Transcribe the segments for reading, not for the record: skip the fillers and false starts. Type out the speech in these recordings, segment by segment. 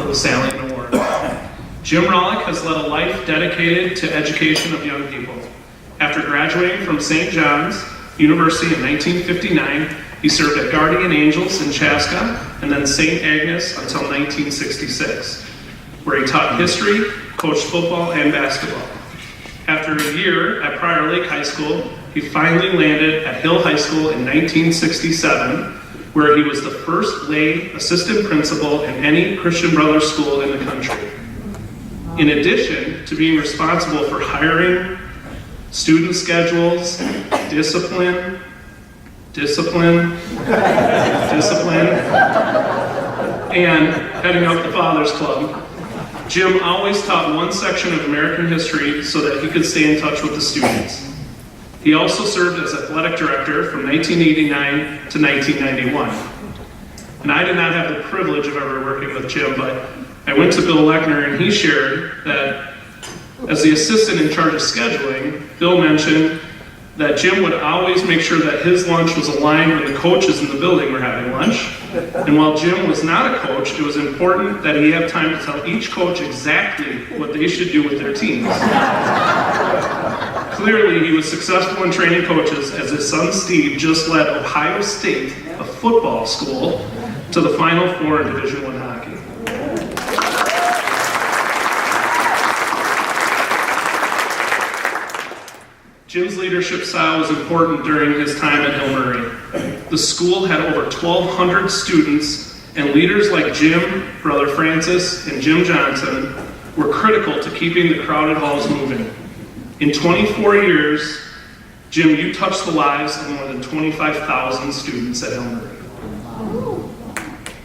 for the Salient Award. Jim Rohlik has led a life dedicated to education of young people. After graduating from St. John's University in 1959, he served at Guardian Angels in Chaska and then St. Agnes until 1966, where he taught history, coached football and basketball. After a year at Prior Lake High School, he finally landed at Hill High School in 1967, where he was the first lay assistant principal in any Christian Brothers school in the country. In addition to being responsible for hiring, student schedules, discipline, and heading up the Fathers Club, Jim always taught one section of American history so that he could stay in touch with the students. He also served as athletic director from 1989 to 1991. And I did not have the privilege of ever working with Jim, but I went to Bill Lechner and he shared that as the assistant in charge of scheduling, Bill mentioned that Jim would always make sure that his lunch was aligned when the coaches in the building were having lunch. And while Jim was not a coach, it was important that he have time to tell each coach exactly what they should do with their teams. Clearly, he was successful in training coaches as his son Steve just led Ohio State, a football school, to the Final Four in Division I hockey. Jim's leadership style was important during his time at Hill Murray. The school had over 1,200 students, and leaders like Jim, Brother Francis, and Jim Johnson were critical to keeping the crowded halls moving. In 24 years, Jim, you touched the lives of more than 25,000 students at Hill Murray.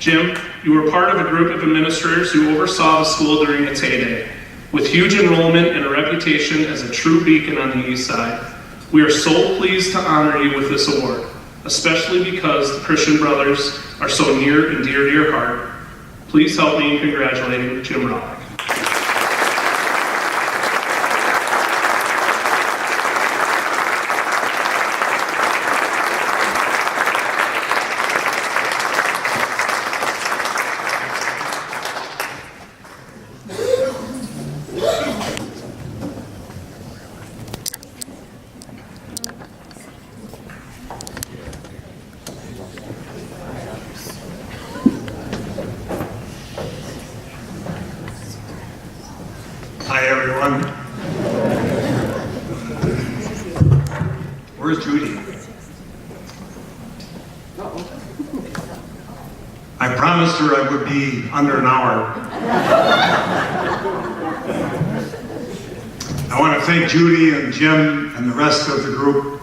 Jim, you were part of a group of administrators who oversaw the school during its heyday. With huge enrollment and a reputation as a true beacon on the east side, we are so pleased to honor you with this award, especially because the Christian Brothers are so near and dear to your heart. Please help me in congratulating Jim Rohlik. Hi, everyone. Where's Judy? I promised her I would be under an hour. I want to thank Judy and Jim and the rest of the group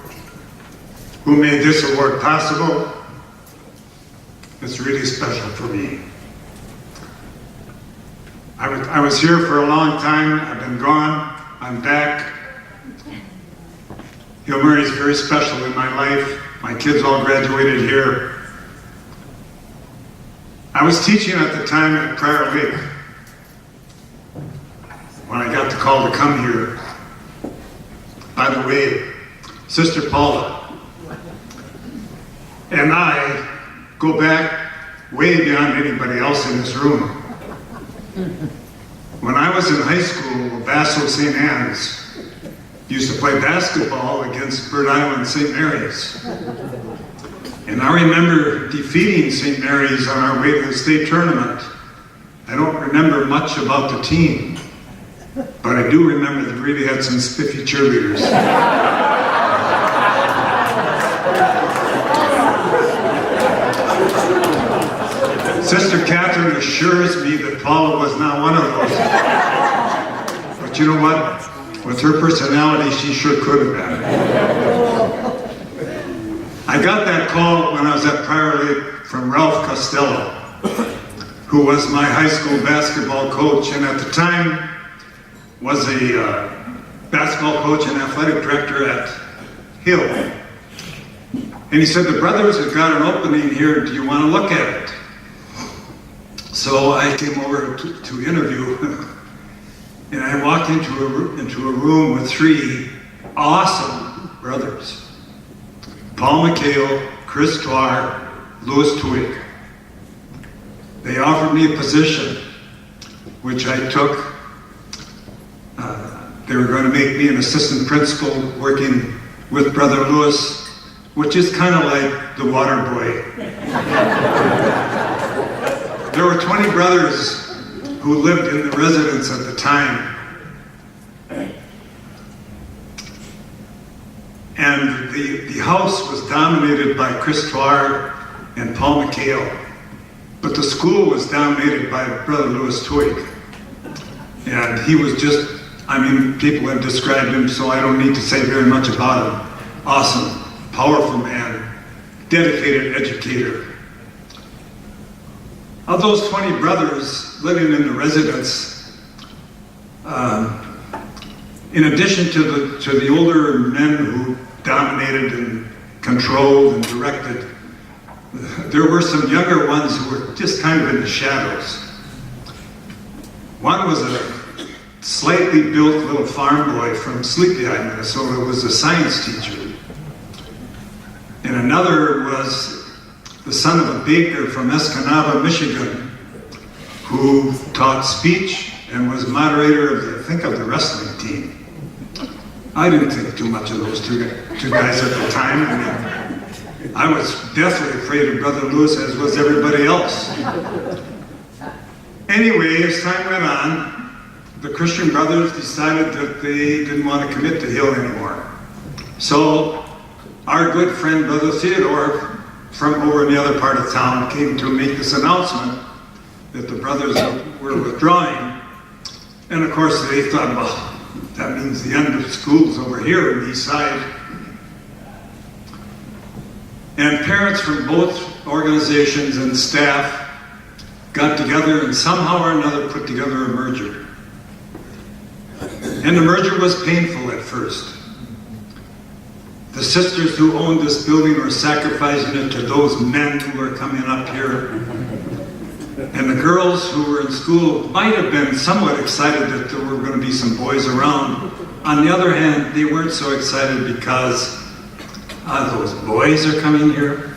who made this award possible. It's really special for me. I was here for a long time. I've been gone. I'm back. Hill Murray is very special in my life. My kids all graduated here. I was teaching at the time at Prior Lake when I got the call to come here. By the way, Sister Paula and I go back way beyond anybody else in this room. When I was in high school, Vassal St. Anne's used to play basketball against Bird Island St. Mary's. And I remember defeating St. Mary's on our way to the state tournament. I don't remember much about the team, but I do remember they really had some spiffy cheerleaders. Sister Catherine assures me that Paula was not one of those. But you know what? With her personality, she sure could have been. I got that call when I was at Prior Lake from Ralph Costello, who was my high school basketball coach, and at the time was a basketball coach and athletic director at Hill. And he said, the brothers have got an opening here, do you want to look at it? So I came over to interview, and I walked into a room with three awesome brothers. Paul McHale, Chris Dwyer, Louis Twig. They offered me a position which I took. They were going to make me an assistant principal working with Brother Lewis, which is kind of like the water boy. There were 20 brothers who lived in the residence at the time. And the house was dominated by Chris Twair and Paul McHale. But the school was dominated by Brother Louis Twig. And he was just, people have described him, so I don't need to say very much about him. Awesome, powerful man, dedicated educator. Of those 20 brothers living in the residence, in addition to the older men who dominated and controlled and directed, there were some younger ones who were just kind of in the shadows. One was a slightly built little farm boy from Sleepy Eye, Minnesota, who was a science teacher. And another was the son of a baker from Escanaba, Michigan, who taught speech and was moderator of the wrestling team. I didn't think too much of those two guys at the time. I was deathly afraid of Brother Lewis, as was everybody else. Anyway, as time went on, the Christian brothers decided that they didn't want to commit to Hill anymore. So our good friend Brother Theodore from over in the other part of town came to make this announcement that the brothers were withdrawing. And of course they thought, well, that means the end of schools over here in the east side. And parents from both organizations and staff got together and somehow or another put together a merger. And the merger was painful at first. The sisters who owned this building were sacrificing it to those men who were coming up here. And the girls who were in school might have been somewhat excited that there were going to be some boys around. On the other hand, they weren't so excited because those boys are coming here.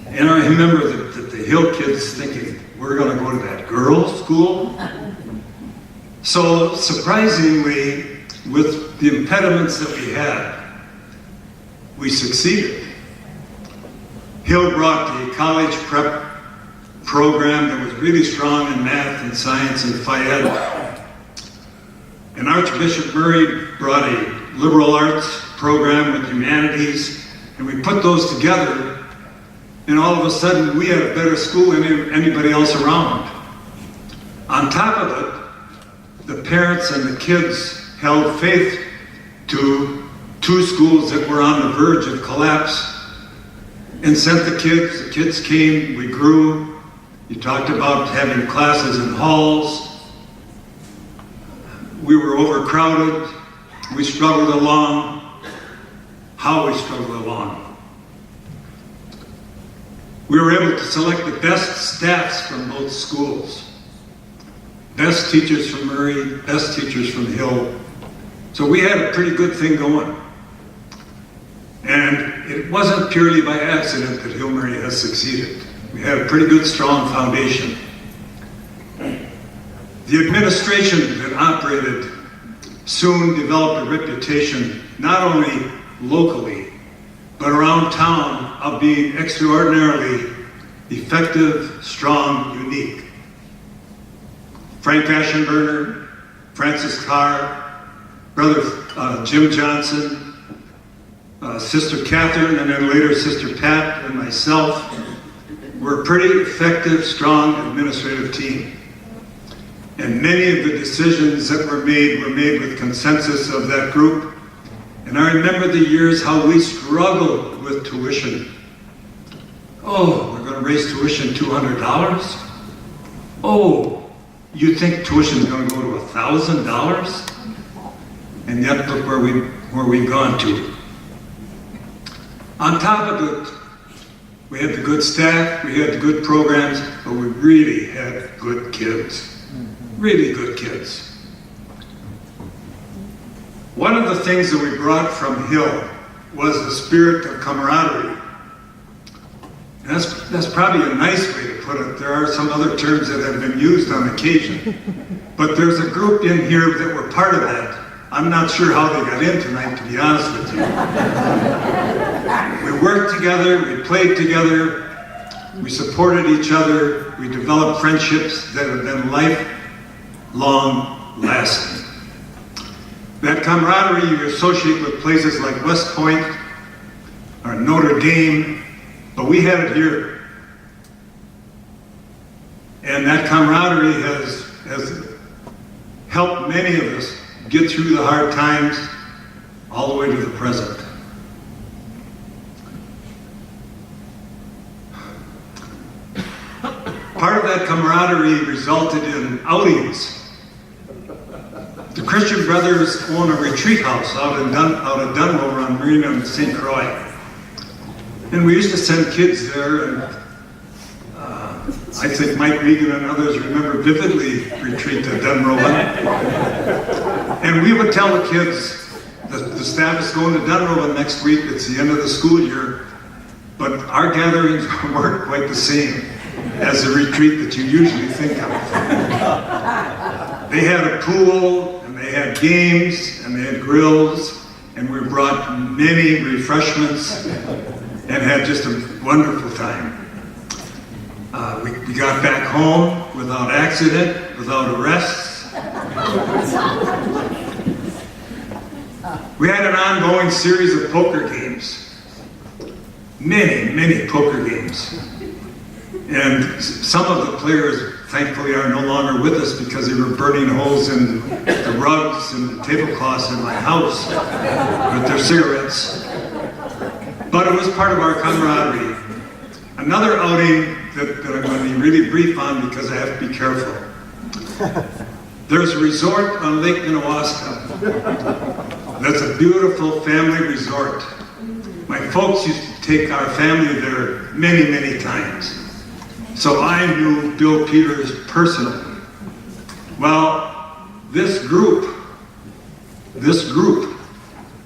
And I remember the Hill kids thinking, we're going to go to that girls' school? So surprisingly, with the impediments that we had, we succeeded. Hill brought the college prep program that was really strong in math and science and Phi-Ed. And Archbishop Murray brought a liberal arts program with humanities, and we put those together, and all of a sudden we had a better school than anybody else around. On top of it, the parents and the kids held faith to two schools that were on the verge of collapse and sent the kids. The kids came, we grew. You talked about having classes in halls. We were overcrowded. We struggled along. How we struggled along. We were able to select the best staffs from both schools. Best teachers from Murray, best teachers from Hill. So we had a pretty good thing going. And it wasn't purely by accident that Hill Murray has succeeded. We had a pretty good, strong foundation. The administration that operated soon developed a reputation, not only locally, but around town, of being extraordinarily effective, strong, unique. Frank Aschenberger, Francis Carr, Brother Jim Johnson, Sister Catherine, and then later Sister Pat and myself were a pretty effective, strong administrative team. And many of the decisions that were made with consensus of that group. And I remember the years how we struggled with tuition. Oh, we're going to raise tuition $200? Oh, you think tuition is going to go to $1,000? And yet look where we've gone to. On top of it, we had the good staff, we had the good programs, but we really had good kids. Really good kids. One of the things that we brought from Hill was the spirit of camaraderie. And that's probably a nice way to put it. There are some other terms that have been used on occasion. But there's a group in here that were part of that. I'm not sure how they got in tonight, to be honest with you. We worked together, we played together, we supported each other, we developed friendships that have been lifelong lasting. That camaraderie you associate with places like West Point or Notre Dame, but we had it here. And that camaraderie has helped many of us get through the hard times all the way to the present. Part of that camaraderie resulted in outings. The Christian Brothers own a retreat house out of Dunrover on Marina and St. Croix. And we used to send kids there, and I think Mike Regan and others remember vividly retreat to Dunrover. And we would tell the kids, the staff is going to Dunrover next week, it's the end of the school year, but our gatherings weren't quite the same as the retreat that you usually think of. They had a pool, and they had games, and they had grills, and we brought many refreshments and had just a wonderful time. We got back home without accident, without arrests. We had an ongoing series of poker games. Many poker games. And some of the players, thankfully, are no longer with us because they were burning holes in the rugs and the tablecloths in my house with their cigarettes. But it was part of our camaraderie. Another outing that I'm going to be really brief on because I have to be careful. There's a resort on Lake Minnewaska. That's a beautiful family resort. My folks used to take our family there many times. So I knew Bill Peters personally. Well, this group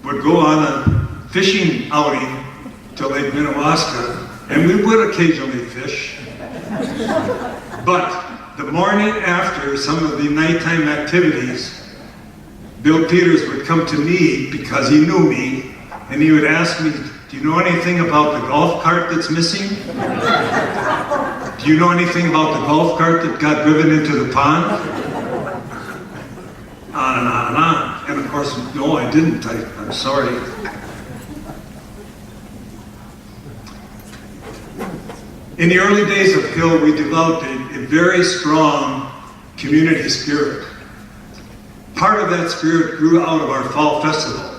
would go on a fishing outing to Lake Minnewaska, and we would occasionally fish. But the morning after some of the nighttime activities, Bill Peters would come to me because he knew me, and he would ask me, do you know anything about the golf cart that's missing? Do you know anything about the golf cart that got driven into the pond? On and on and on. And of course, no, I didn't. I'm sorry. In the early days of Hill, we developed a very strong community spirit. Part of that spirit grew out of our fall festival,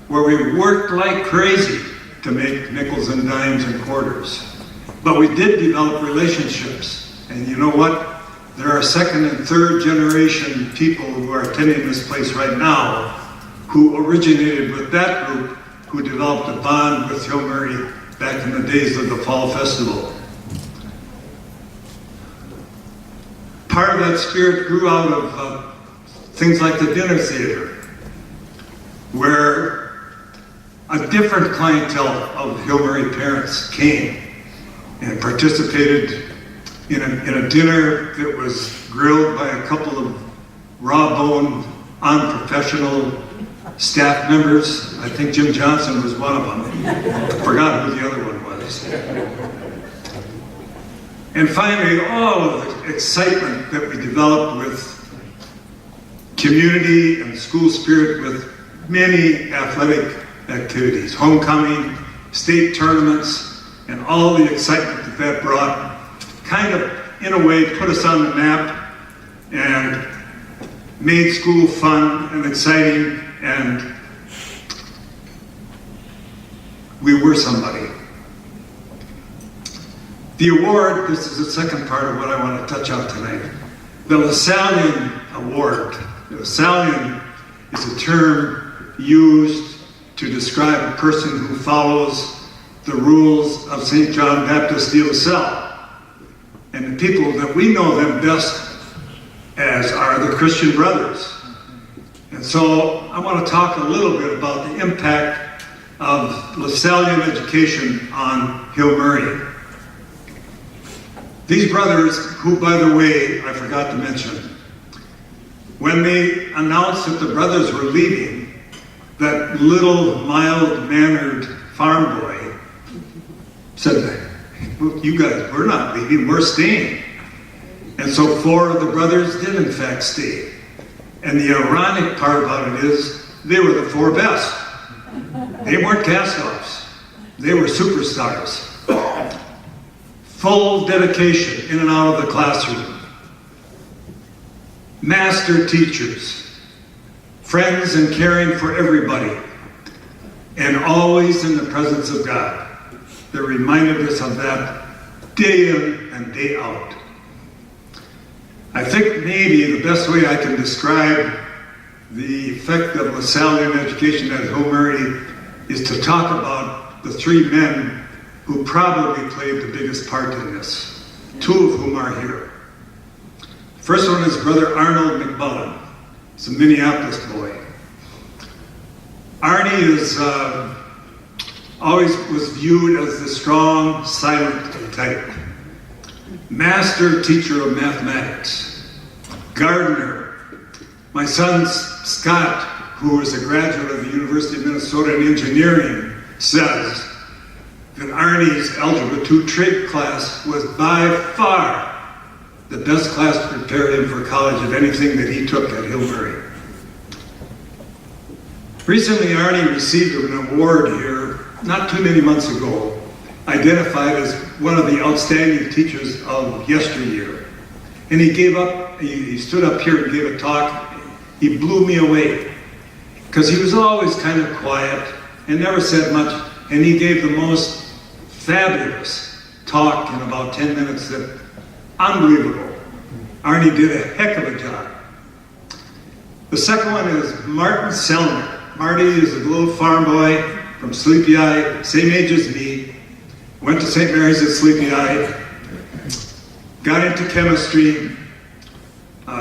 where we worked like crazy to make nickels and dimes and quarters. But we did develop relationships. And you know what? There are second and third generation people who are attending this place right now who originated with that group, who developed a bond with Hill Murray back in the days of the Fall Festival. Part of that spirit grew out of things like the dinner theater, where a different clientele of Hill Murray parents came and participated in a dinner that was grilled by a couple of raw-boned, unprofessional staff members. I think Jim Johnson was one of them. I forgot who the other one was. And finally, all of the excitement that we developed with community and school spirit with many athletic activities, homecoming, state tournaments, and all the excitement that brought kind of, in a way, put us on the map and made school fun and exciting, and we were somebody. The award, this is the second part of what I want to touch on tonight. The LaSallian Award. The LaSallian is a term used to describe a person who follows the rules of St. John Baptist de La Salle. And the people that we know them best as are the Christian Brothers. And so I want to talk a little bit about the impact of LaSallian education on Hill Murray. These brothers, who, by the way, I forgot to mention, when they announced that the brothers were leaving, that little mild-mannered farm boy said, "You guys, we're not leaving, we're staying." And so 4 of the brothers did in fact stay. And the ironic part about it is, they were the 4 best. They weren't cast-offs. They were superstars. Full dedication in and out of the classroom. Master teachers. Friends and caring for everybody. And always in the presence of God. They reminded us of that day in and day out. I think maybe the best way I can describe the effect of Lasallian education at Hill Murray is to talk about the 3 men who probably played the biggest part in this, 2 of whom are here. First one is Brother Arnold McMullen. He's a Minneapolis boy. Arnie is always was viewed as the strong, silent type. Master teacher of mathematics. Gardener. My son Scott, who is a graduate of the University of Minnesota in engineering, says that Arnie's Algebra 2 trig class was by far the best class to prepare him for college of anything that he took at Hill Murray. Recently, Arnie received an award here, not too many months ago, identified as one of the outstanding teachers of yesteryear. And he stood up here and gave a talk. He blew me away, because he was always kind of quiet and never said much, and he gave the most fabulous talk in about 10 minutes. That unbelievable. Arnie did a heck of a job. The second one is Martin Selner. Marty is a little farm boy from Sleepy Eye, same age as me. Went to St. Mary's at Sleepy Eye, got into chemistry,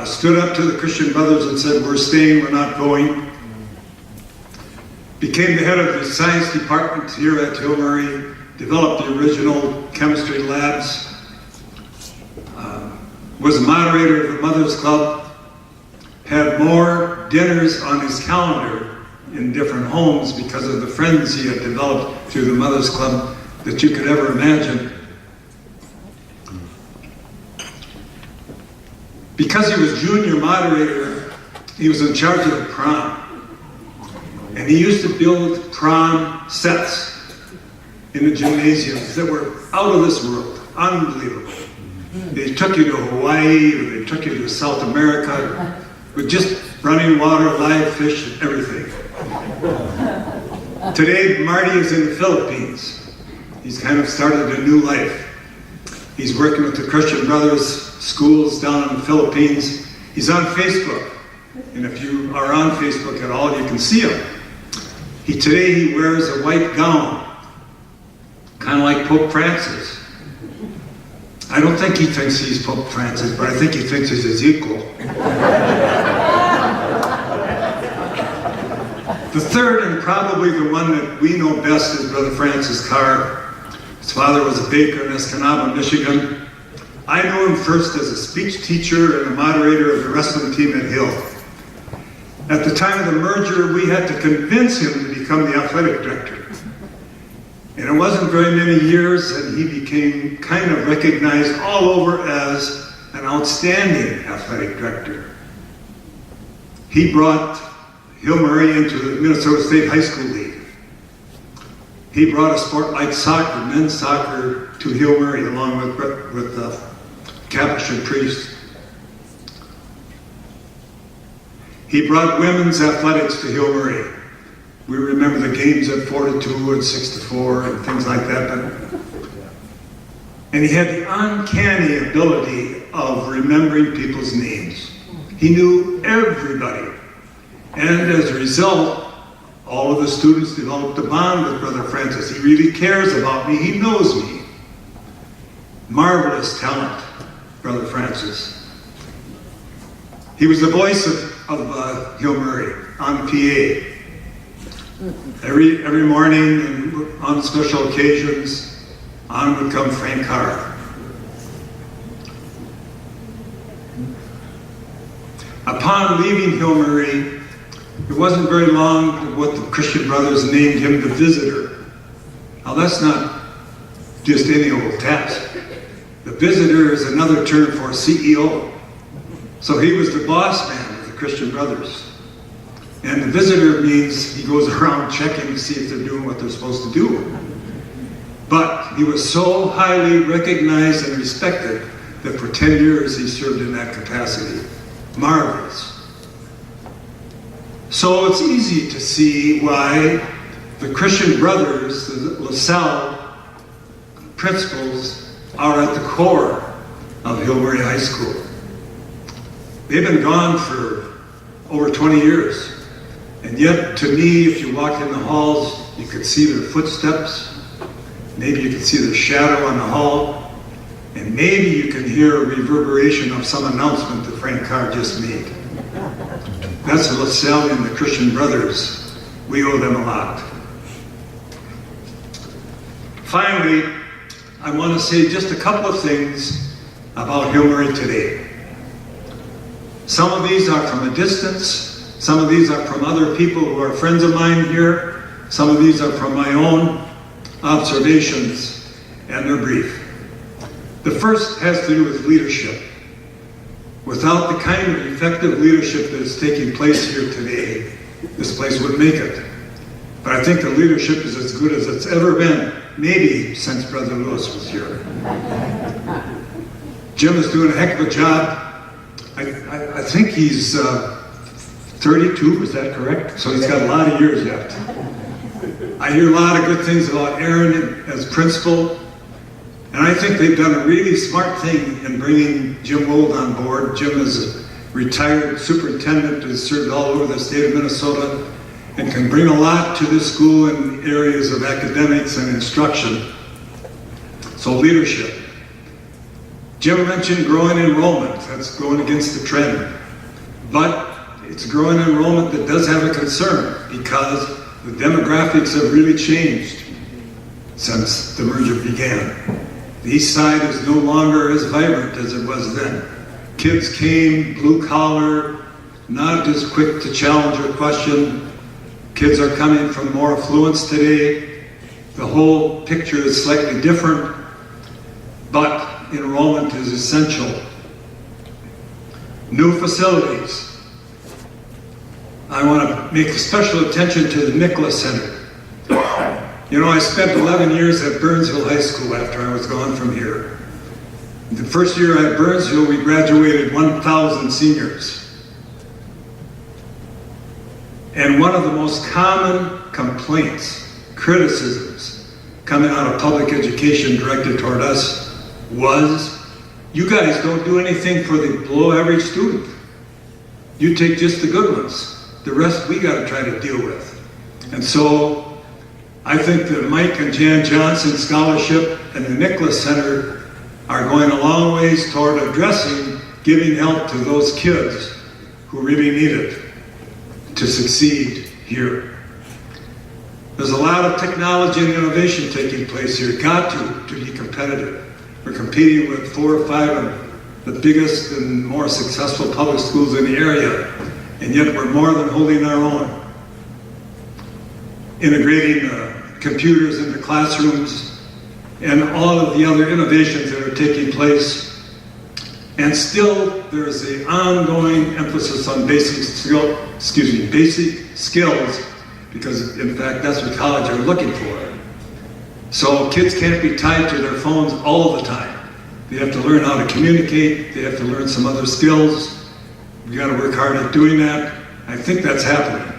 stood up to the Christian Brothers and said, "We're staying, we're not going." Became the head of the science department here at Hill Murray, developed the original chemistry labs, was a moderator of the Mothers Club, had more dinners on his calendar in different homes because of the friends he had developed through the Mothers Club that you could ever imagine. Because he was junior moderator, he was in charge of the prom. And he used to build prom sets in the gymnasiums that were out of this world, unbelievable. They took you to Hawaii, or they took you to South America, with just running water, live fish, and everything. Today, Marty is in the Philippines. He's kind of started a new life. He's working with the Christian Brothers schools down in the Philippines. He's on Facebook. And if you are on Facebook at all, you can see him. Today he wears a white gown, kind of like Pope Francis. I don't think he thinks he's Pope Francis, but I think he thinks he's his equal. The third, and probably the one that we know best, is Brother Francis Carr. His father was a baker in Escanaba, Michigan. I knew him first as a speech teacher and a moderator of the wrestling team at Hill. At the time of the merger, we had to convince him to become the athletic director. And it wasn't very many years, and he became kind of recognized all over as an outstanding athletic director. He brought Hill Murray into the Minnesota State High School League. He brought a sport like soccer, men's soccer, to Hill Murray, along with Capuchin priests. He brought women's athletics to Hill Murray. We remember the games at 4-2 and 6-4 and things like that. And he had the uncanny ability of remembering people's names. He knew everybody. And as a result, all of the students developed a bond with Brother Francis. He really cares about me. He knows me. Marvelous talent, Brother Francis. He was the voice of Hill Murray on PA. Every morning and on special occasions, on would come Frank Carr. Upon leaving Hill Murray, it wasn't very long what the Christian Brothers named him the Visitor. Now that's not just any old task. The Visitor is another term for CEO. So he was the boss man of the Christian Brothers. And the Visitor means he goes around checking to see if they're doing what they're supposed to do. But he was so highly recognized and respected that for 10 years he served in that capacity. Marvelous. So it's easy to see why the Christian Brothers, the LaSalle principals, are at the core of Hill Murray High School. They've been gone for over 20 years. And yet, to me, if you walk in the halls, you could see their footsteps. Maybe you could see their shadow on the hall. And maybe you can hear a reverberation of some announcement that Frank Carr just made. That's the LaSalle and the Christian Brothers. We owe them a lot. Finally, I want to say just a couple of things about Hill Murray today. Some of these are from a distance. Some of these are from other people who are friends of mine here. Some of these are from my own observations, and they're brief. The first has to do with leadership. Without the kind of effective leadership that is taking place here today, this place wouldn't make it. But I think the leadership is as good as it's ever been, maybe since Brother Lewis was here. Jim is doing a heck of a job. I think he's 32, is that correct? So he's got a lot of years yet. I hear a lot of good things about Aaron as principal. And I think they've done a really smart thing in bringing Jim Wold on board. Jim is a retired superintendent who has served all over the state of Minnesota and can bring a lot to this school in areas of academics and instruction. So leadership. Jim mentioned growing enrollment. That's going against the trend. But it's growing enrollment that does have a concern because the demographics have really changed since the merger began. The East Side is no longer as vibrant as it was then. Kids came, blue collar, not as quick to challenge or question. Kids are coming from more affluence today. The whole picture is slightly different, but enrollment is essential. New facilities. I want to make special attention to the Nicholas Center. You know, I spent 11 years at Burnsville High School after I was gone from here. The first year at Burnsville, we graduated 1,000 seniors. And one of the most common complaints, criticisms, coming out of public education directed toward us was, you guys don't do anything for the below average student. You take just the good ones. The rest we got to try to deal with. And so I think the Mike and Jan Johnson Scholarship and the Nicholas Center are going a long ways toward addressing giving help to those kids who really need it to succeed here. There's a lot of technology and innovation taking place here. Got to be competitive. We're competing with 4 or 5 of the biggest and more successful public schools in the area. And yet we're more than holding our own. Integrating computers into classrooms and all of the other innovations that are taking place. And still there's the ongoing emphasis on basic skills, because in fact that's what college are looking for. So kids can't be tied to their phones all the time. They have to learn how to communicate, they have to learn some other skills. We got to work hard at doing that. I think that's happening.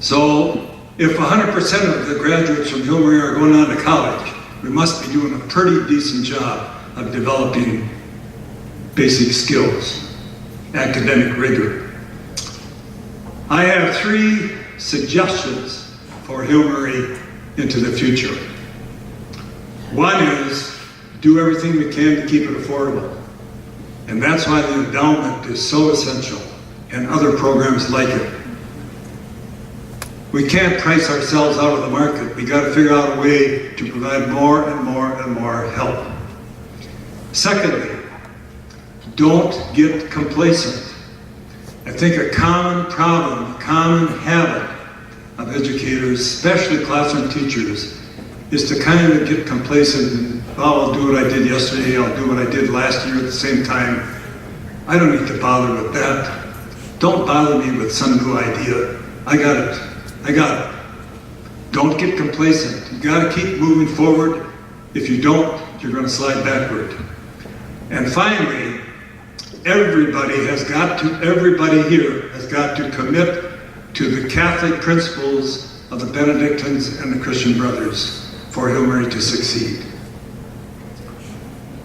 So if 100% of the graduates from Hill Murray are going on to college, we must be doing a pretty decent job of developing basic skills, academic rigor. I have 3 suggestions for Hill Murray into the future. One is do everything we can to keep it affordable. And that's why the endowment is so essential, and other programs like it. We can't price ourselves out of the market. We got to figure out a way to provide more and more and more help. Secondly, don't get complacent. I think a common problem, a common habit of educators, especially classroom teachers, is to kind of get complacent and, oh, I'll do what I did yesterday, I'll do what I did last year at the same time. I don't need to bother with that. Don't bother me with some new idea. I got it. Don't get complacent. You got to keep moving forward. If you don't, you're going to slide backward. And finally, everybody here has got to commit to the Catholic principles of the Benedictines and the Christian Brothers for Hail Mary to succeed.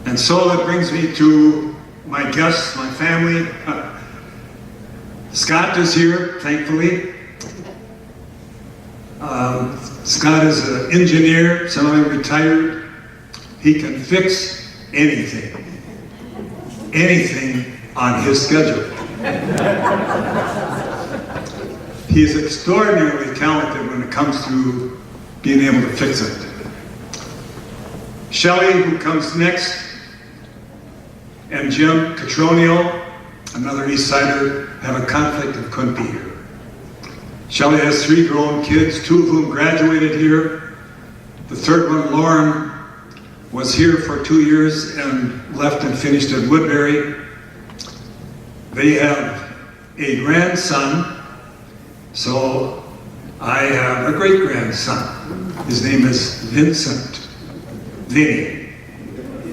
And so that brings me to my guests, my family. Scott is here, thankfully. Scott is an engineer, semi-retired. He can fix anything on his schedule. He is extraordinarily talented when it comes to being able to fix it. Shelley, who comes next, and Jim Catronio, another East Sider, have a conflict and couldn't be here. Shelley has 3 grown kids, 2 of whom graduated here. The third one, Lauren, was here for 2 years and left and finished at Woodbury. They have a grandson, so I have a great-grandson. His name is Vincent, Vinny,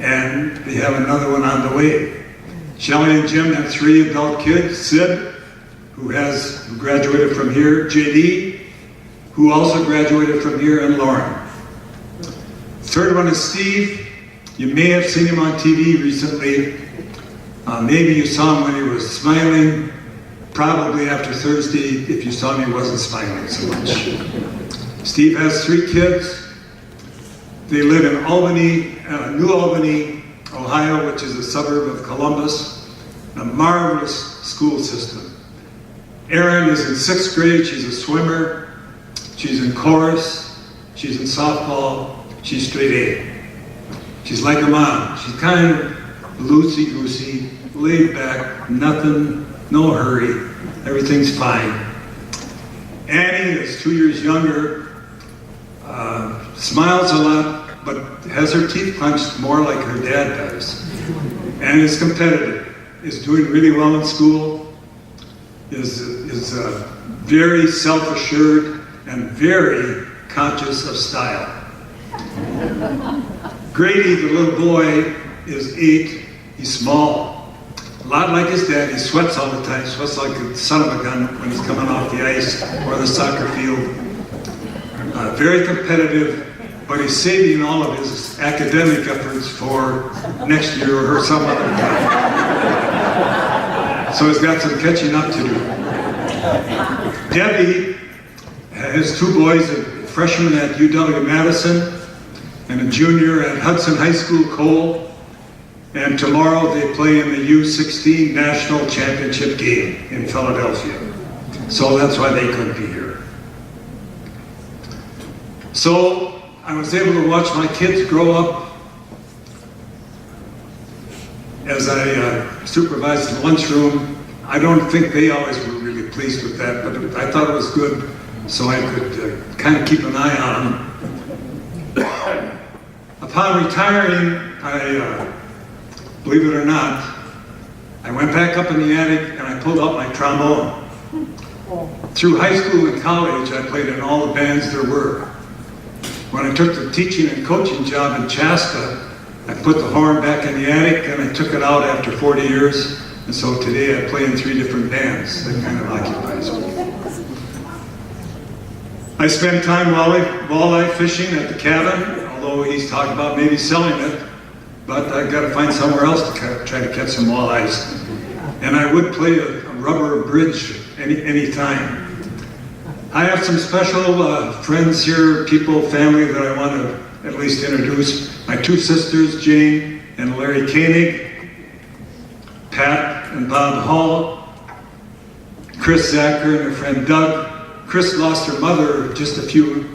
and they have another one on the way. Shelley and Jim have 3 adult kids, Sid, who graduated from here, JD, who also graduated from here, and Lauren. Third one is Steve. You may have seen him on TV recently. Maybe you saw him when he was smiling. Probably after Thursday, if you saw him, he wasn't smiling so much. Steve has 3 kids. They live in Albany, New Albany, Ohio, which is a suburb of Columbus. A marvelous school system. Erin is in 6th grade. She's a swimmer. She's in chorus. She's in softball. She's straight A. She's like her mom. She's kind of loosey-goosey, laid back, nothing, no hurry. Everything's fine. Annie is 2 years younger, smiles a lot, but has her teeth clenched more like her dad does. And is competitive, is doing really well in school, is very self-assured and very conscious of style. Grady, the little boy, is 8. He's small. A lot like his dad. He sweats all the time. Sweats like a son of a gun when he's coming off the ice or the soccer field. Very competitive, but he's saving all of his academic efforts for next year or some other time. So he's got some catching up to do. Debbie has 2 boys, a freshman at UW-Madison and a junior at Hudson High School, Cole. And tomorrow they play in the U16 National Championship game in Philadelphia. So that's why they couldn't be here. So I was able to watch my kids grow up as I supervised the lunchroom. I don't think they always were really pleased with that, but I thought it was good so I could kind of keep an eye on them. Upon retiring, believe it or not, I went back up in the attic and I pulled out my trombone. Through high school and college, I played in all the bands there were. When I took the teaching and coaching job in Chaska, I put the horn back in the attic and I took it out after 40 years. And so today I play in 3 different bands. That kind of occupies me. I spend time walleye fishing at the cabin, although he's talking about maybe selling it. But I've got to find somewhere else to try to catch some walleyes. And I would play a rubber bridge any time. I have some special friends here, people, family that I want to at least introduce. My 2 sisters, Jane and Larry Koenig, Pat and Bob Hall, Chris Zacher and her friend Doug. Chris lost her mother just a few